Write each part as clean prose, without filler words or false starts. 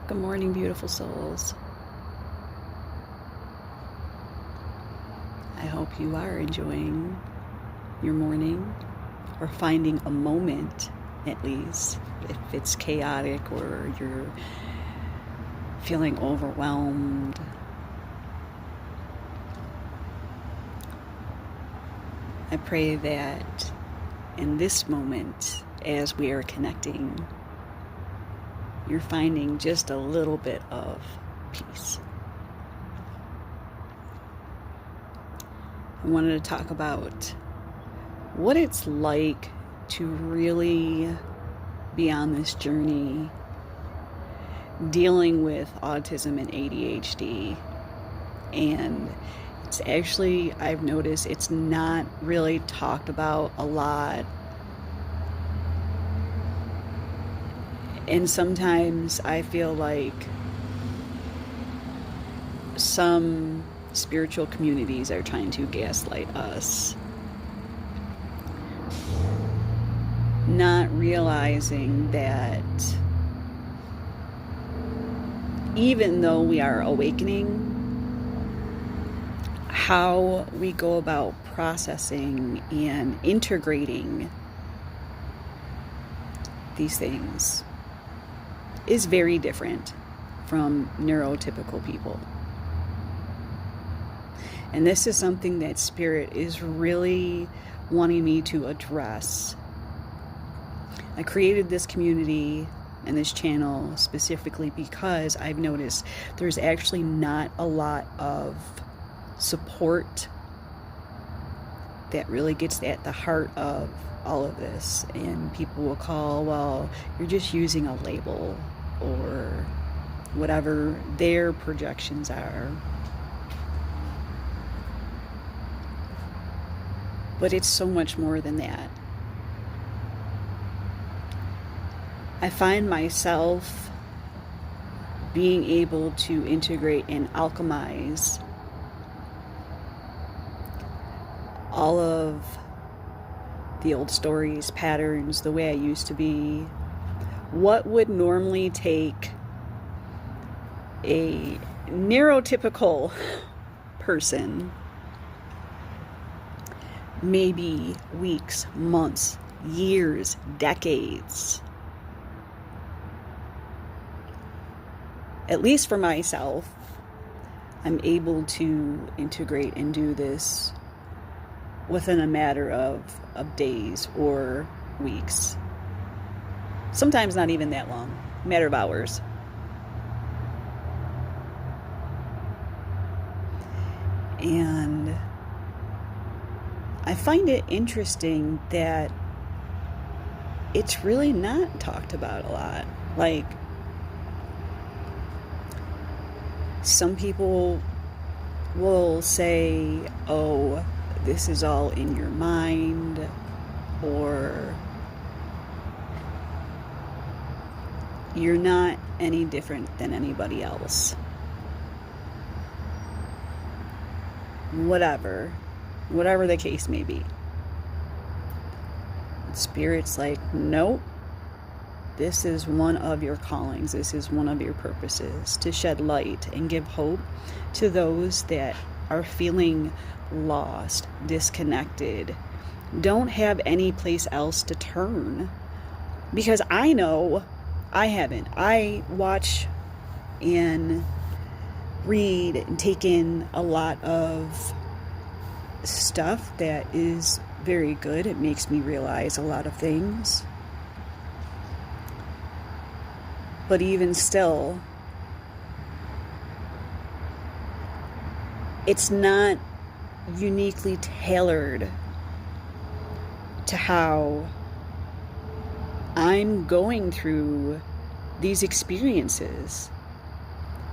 Good morning, beautiful souls. I hope you are enjoying your morning or finding a moment, at least, if it's chaotic or you're feeling overwhelmed. I pray that in this moment, as we are connecting, you're finding just a little bit of peace. I wanted to talk about what it's like to really be on this journey dealing with autism and ADHD. And it's actually, I've noticed, it's not really talked about a lot. And sometimes I feel like some spiritual communities are trying to gaslight us, not realizing that even though we are awakening, how we go about processing and integrating these things is very different from neurotypical people. And this is something that Spirit is really wanting me to address. I created this community and this channel specifically because I've noticed there's actually not a lot of support that really gets at the heart of all of this. And people will call, well, you're just using a label, or whatever their projections are. But it's so much more than that. I find myself being able to integrate and alchemize all of the old stories, patterns, the way I used to be. What would normally take a neurotypical person maybe weeks, months, years, decades. At least for myself, I'm able to integrate and do this within a matter of days or weeks. Sometimes not even that long, a matter of hours. And I find it interesting that it's really not talked about a lot. Like, some people will say, oh, this is all in your mind, or you're not any different than anybody else. Whatever the case may be. Spirit's like, nope. This is one of your callings. This is one of your purposes, to shed light and give hope to those that are feeling lost, disconnected, don't have any place else to turn. Because I know I haven't. I watch and read and take in a lot of stuff that is very good. It makes me realize a lot of things. But even still, it's not uniquely tailored to how I'm going through these experiences.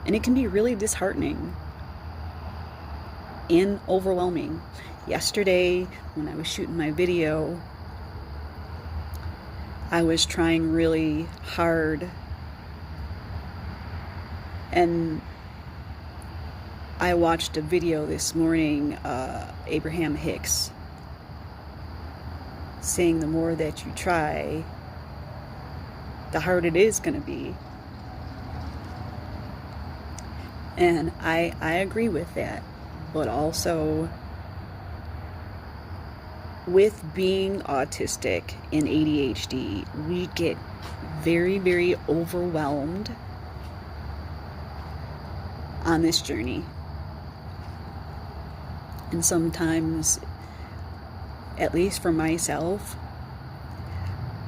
And it can be really disheartening and overwhelming. Yesterday, when I was shooting my video, I was trying really hard, and I watched a video this morning, Abraham Hicks, saying the more that you try, the harder it is going to be. And I agree with that. But also, with being autistic and ADHD, we get very, very overwhelmed on this journey. And sometimes, at least for myself,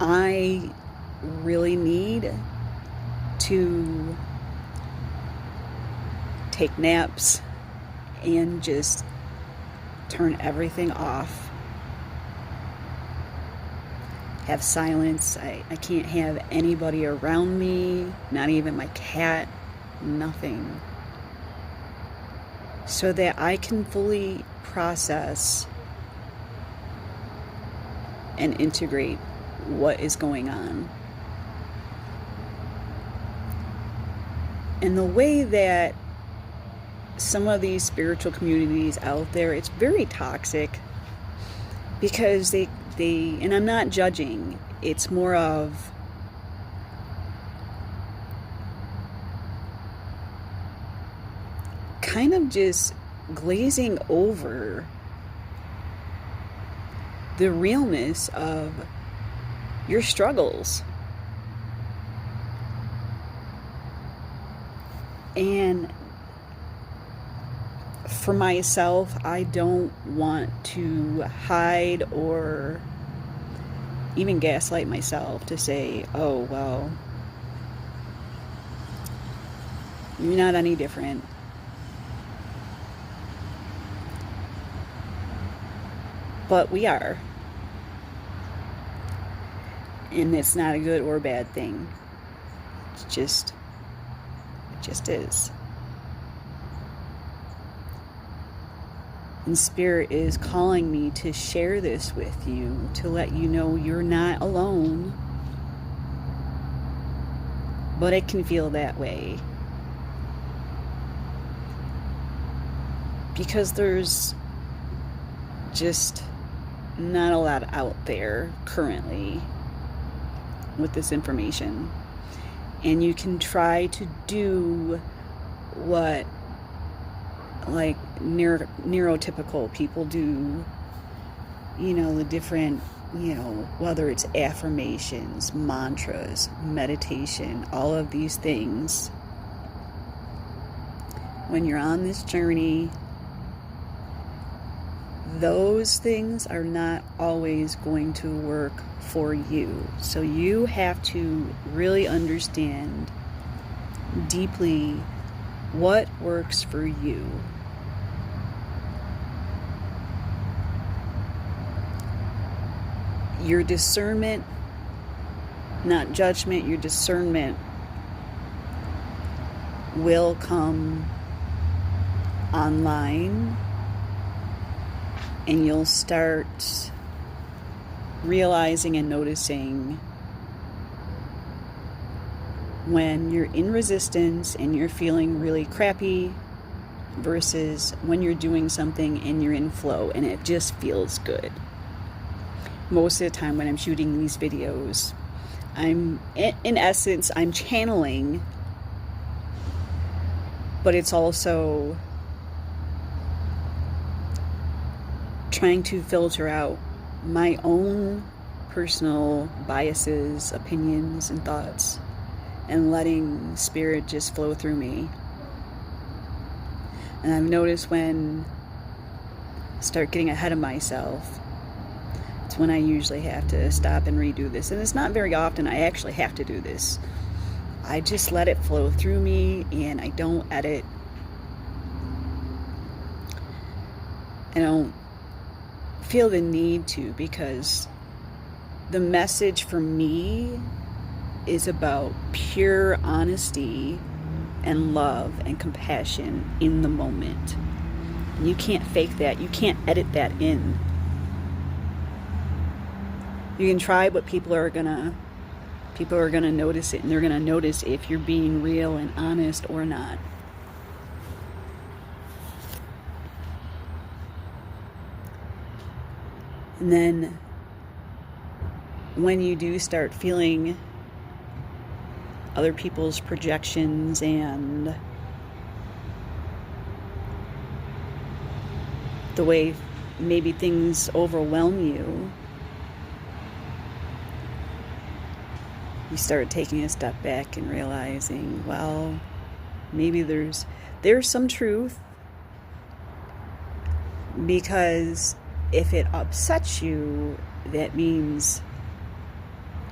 I really need to take naps and just turn everything off. Have silence. I can't have anybody around me, not even my cat, nothing. So that I can fully process and integrate what is going on. And the way that some of these spiritual communities out there, it's very toxic, because they and I'm not judging, it's more of kind of just glazing over the realness of your struggles. And for myself, I don't want to hide or even gaslight myself to say, oh, well, you're not any different. But we are. And it's not a good or bad thing. It just is. And Spirit is calling me to share this with you, to let you know you're not alone. But it can feel that way. Because there's just not a lot out there currently with this information. And you can try to do what like neurotypical people do, the different, whether it's affirmations, mantras, meditation, all of these things. When you're on this journey, those things are not always going to work for you. So you have to really understand deeply what works for you. Your discernment, not judgment, your discernment will come online, and you'll start realizing and noticing when you're in resistance and you're feeling really crappy versus when you're doing something and you're in flow and it just feels good. Most of the time when I'm shooting these videos, I'm channeling, but it's also trying to filter out my own personal biases, opinions, and thoughts, and letting Spirit just flow through me. And I've noticed when I start getting ahead of myself, it's when I usually have to stop and redo this. And it's not very often I actually have to do this. I just let it flow through me, and I don't edit. I don't feel the need to, because the message for me is about pure honesty and love and compassion in the moment. And you can't fake that. You can't edit that in. You can try, but people are gonna notice it, and they're gonna notice if you're being real and honest or not. And then when you do start feeling other people's projections and the way maybe things overwhelm you, you start taking a step back and realizing, well, maybe there's some truth, because if it upsets you, that means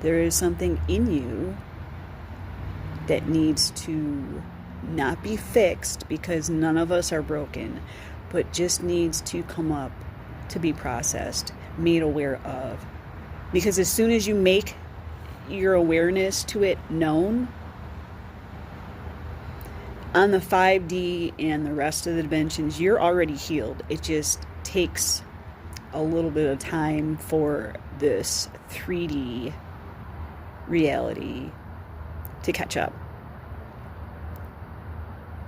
there is something in you that needs to not be fixed, because none of us are broken, but just needs to come up to be processed, made aware of. Because as soon as you make your awareness to it known, on the 5D and the rest of the dimensions, you're already healed. It just takes a little bit of time for this 3D reality to catch up.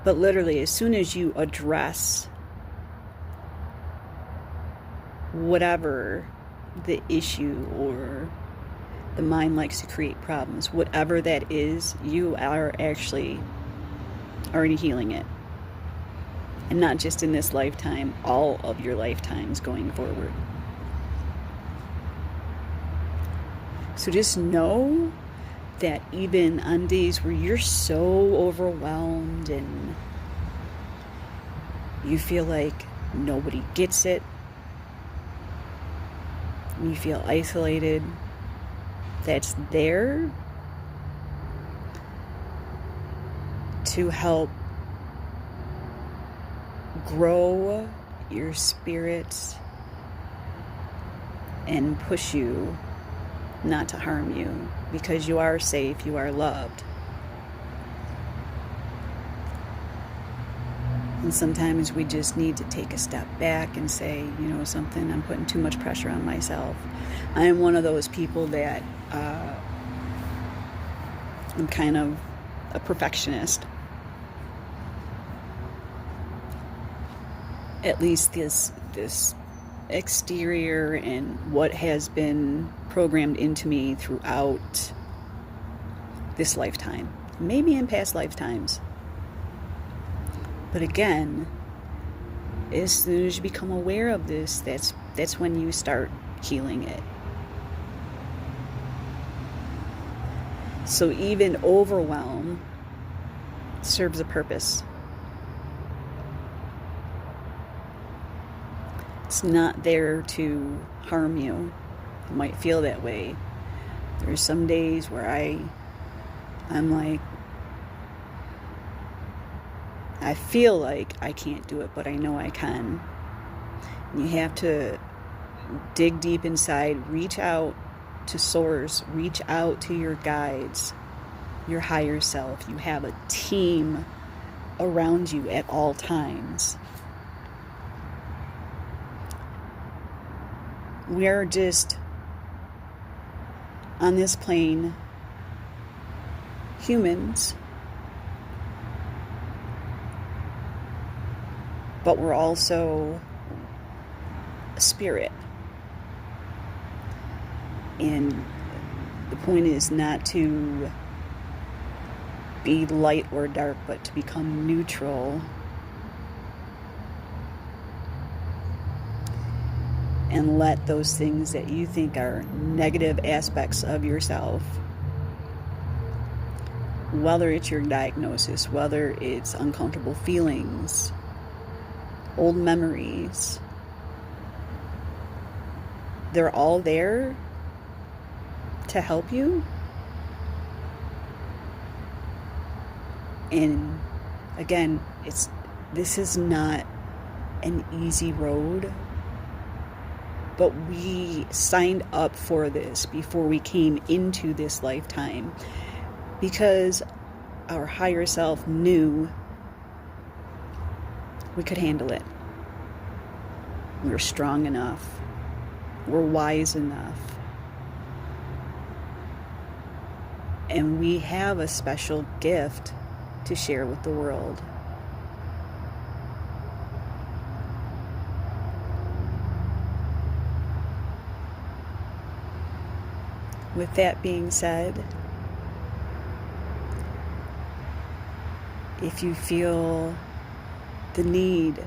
But literally, as soon as you address whatever the issue, or the mind likes to create problems, whatever that is, you are actually already healing it. And not just in this lifetime, all of your lifetimes going forward. So just know that even on days where you're so overwhelmed and you feel like nobody gets it, you feel isolated, that's there to help grow your spirit and push you, not to harm you, because you are safe, you are loved. And sometimes we just need to take a step back and say, you know something, I'm putting too much pressure on myself. I am one of those people that I'm kind of a perfectionist. At least this exterior and what has been programmed into me throughout this lifetime, maybe in past lifetimes. But again, as soon as you become aware of this, that's when you start healing it. So even overwhelm serves a purpose. It's not there to harm you. You might feel that way. There's some days where I'm like, I feel like I can't do it, but I know I can. And you have to dig deep inside, reach out to source, reach out to your guides, your higher self. You have a team around you at all times. We are just on this plane, humans, but we're also a spirit. And the point is not to be light or dark, but to become neutral and let those things that you think are negative aspects of yourself, whether it's your diagnosis, whether it's uncomfortable feelings, old memories, they're all there to help you. And again, this is not an easy road, but we signed up for this before we came into this lifetime, because our higher self knew we could handle it. We're strong enough. We're wise enough. And we have a special gift to share with the world. With that being said, if you feel the need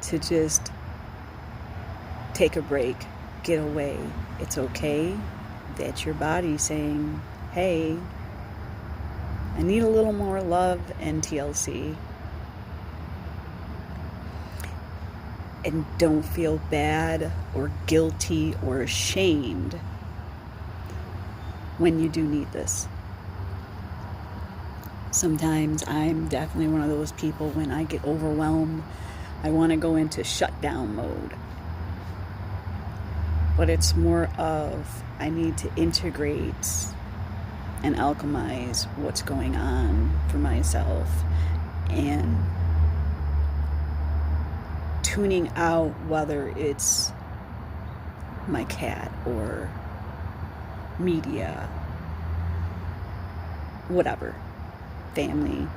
to just take a break, get away. It's okay. That's your body saying, hey, I need a little more love and TLC. And don't feel bad or guilty or ashamed when you do need this. Sometimes I'm definitely one of those people, when I get overwhelmed, I want to go into shutdown mode. But it's more of, I need to integrate and alchemize what's going on for myself, and tuning out, whether it's my cat or media, whatever, family.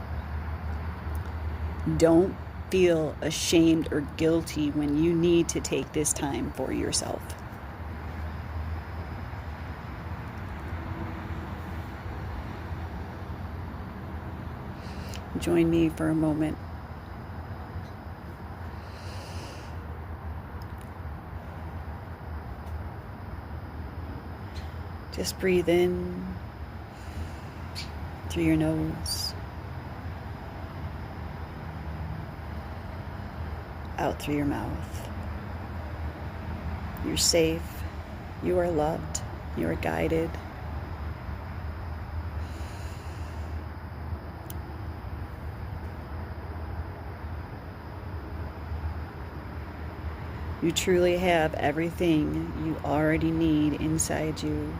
Don't feel ashamed or guilty when you need to take this time for yourself. Join me for a moment. Just breathe in through your nose, out through your mouth. You're safe, you are loved, you are guided. You truly have everything you already need inside you.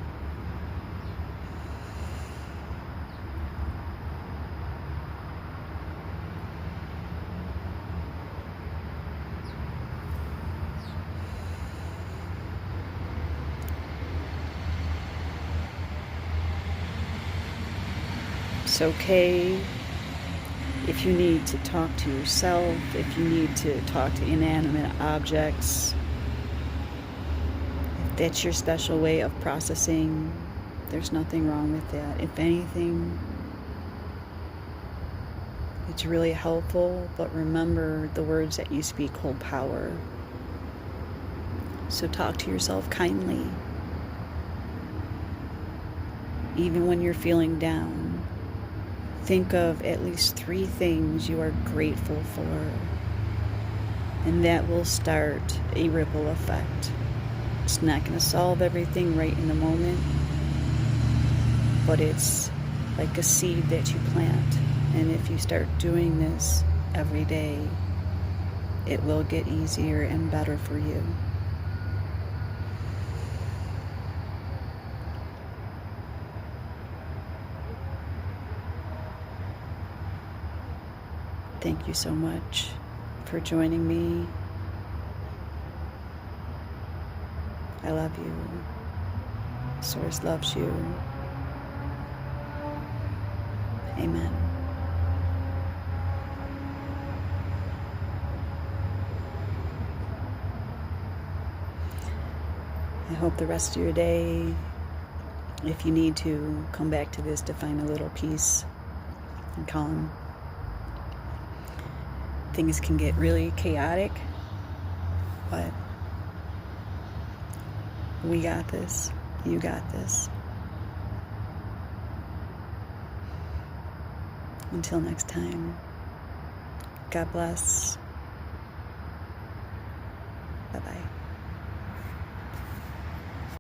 It's okay if you need to talk to yourself, if you need to talk to inanimate objects. If that's your special way of processing, there's nothing wrong with that. If anything, it's really helpful, but remember, the words that you speak hold power. So talk to yourself kindly. Even when you're feeling down, think of at least 3 things you are grateful for, and that will start a ripple effect. It's not going to solve everything right in the moment, but it's like a seed that you plant, and if you start doing this every day, it will get easier and better for you. Thank you so much for joining me. I love you. Source loves you. Amen. I hope the rest of your day, if you need to, come back to this to find a little peace and calm. Things can get really chaotic, but we got this. You got this. Until next time, God bless. Bye-bye.